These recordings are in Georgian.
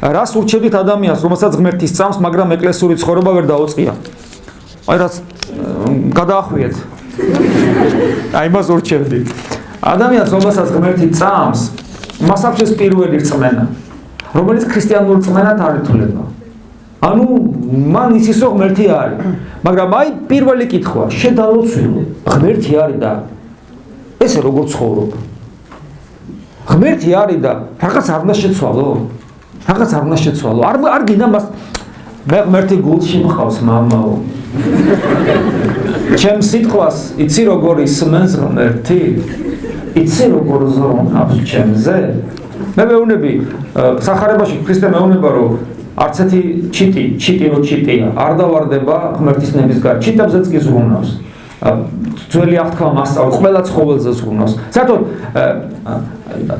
რას ურჩევდით ადამიანს, რომელსაც ღმერთი სწამს, მაგრამ ეკლესიური ცხოვრება ვერ დაუწყია? აი რაც გადაახვიეთ. აი მას ურჩევდით. ადამიანს, რომელსაც ღმერთი სწამს, მას აქვს პირველი რწმენა, რომელიც ქრისტიანულ რწმენად არ ითვლება. ანუ მან იცის რომ ღმერთი არის, მაგრამ აი პირველი კითხვა, შედალოცვილო, ღმერთი არის და ესე როგორ ცხოვრობ? ღმერთი არის და რაღაც არ უნდა შეცვალო? რაღაც არ უნდა შეცვალო? არ გინდა მას მე ღმერთი გულში მყავს მამაო. ჩემ სიტყვას იცი როგორ ისმენს ღმერთი? იცი როგორ ზრუნავს ჩემზე? მე მეუბნები სახარებაში ქრისტე მეუბნება რომ არც ერთი ჩიტია არ დავარდება ღმერთის ნებისგან. ჩიტებზეც კი ზრუნავს. ძველი აღთქმა მასწავლ ყველა ცხოველზე ზრუნავს. საერთოდ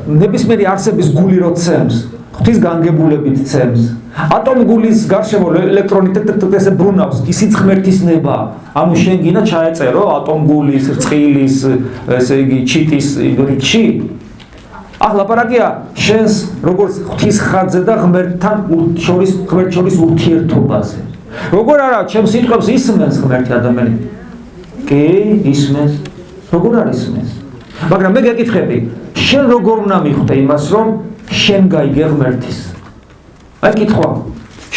ნებისმიერი არსების გული რო ცემს, ღვთის განგებულებით ცემს. ატომი გულის გარშემო ელექტრონი ესე ბრუნავს, ისიც ღმერთის ნება. ანუ შენ გინდა ჩაეწერო ატომ გულის, რწყილის, ესე იგი ჩიტის რიგში. ახლა ლაპარაკია შენს როგორც ღვთის ხარჯზე და ღმერთთან შორის ურთიერთობაზე. როგორ არა, ჩემს სიტყვებს ისმენს ღმერთი ადამიანი. კი, ისმენს. როგორ არ ისმენს? მაგრამ მე გეკითხები, შენ როგორ უნდა მიხვდე იმას, რომ შენ გაიგე ღმერთის? აი კითხვა.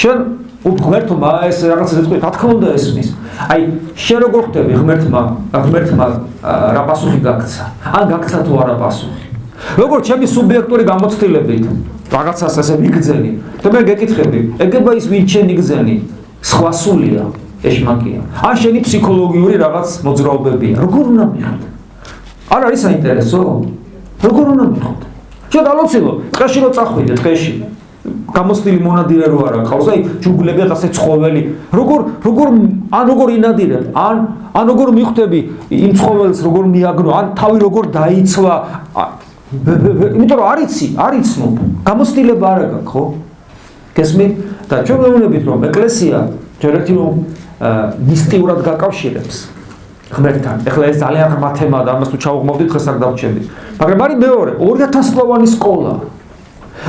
შენ ღმერთმა ეს რაღაცა ზეთქვი, რა თქმა უნდა ესმის. აი შენ როგორ ხვდები ღმერთმა რა პასუხი გაქცა? ან გაქცა თუ არა პასუხი? როგორ ჩემი სუბიექტური გამოცდილებით რაღაცას ასე მიგძენი და მე გეკითხები, ეგება ის ვინ შენ იგძენი? სხვა სულია, ეშმაკია. ან შენი ფსიქოლოგიური რაღაც მოძრაობებია. როგორ უნდა მიხვდე? არ არის საინტერესო? როგორ უნდა მიხვდე? შედალოცილო, ტყეში რო წახვიდე, ტყეში. გამოცდილი მონადირე რო არა ყავს, აი ჯუგლები ასე ცხოველი. როგორ ინადირებ? ან როგორ მიხვდები იმ ცხოველს როგორ მიაგნო? ან თავი როგორ დაიცვა? იმიტომ რომ არ იცნობ, გამოცდილება არ აქვს, ხო? გესმით? და ჩვენ მეუბნებით რომ ეკლესია ჯერ ერთი რომ მისტიურად გაკავშირებს ღმერთთან. ეხლა ეს ძალიან ღრმა თემაა და ამას თუ ჩავუღმავდით დღეს არ დავჩენდით. მაგრამ არის მეორე 2000 სლოვანი სკოლა,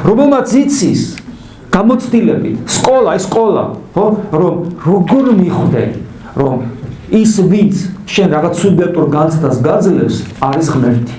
რომელმაც იცის გამოცდილებით სკოლა, ხო? რომ როგორ მიხვდე, რომ ის ვინც შენ რაღაც სუბიექტურ განცდას გაძლევს, არის ღმერთი.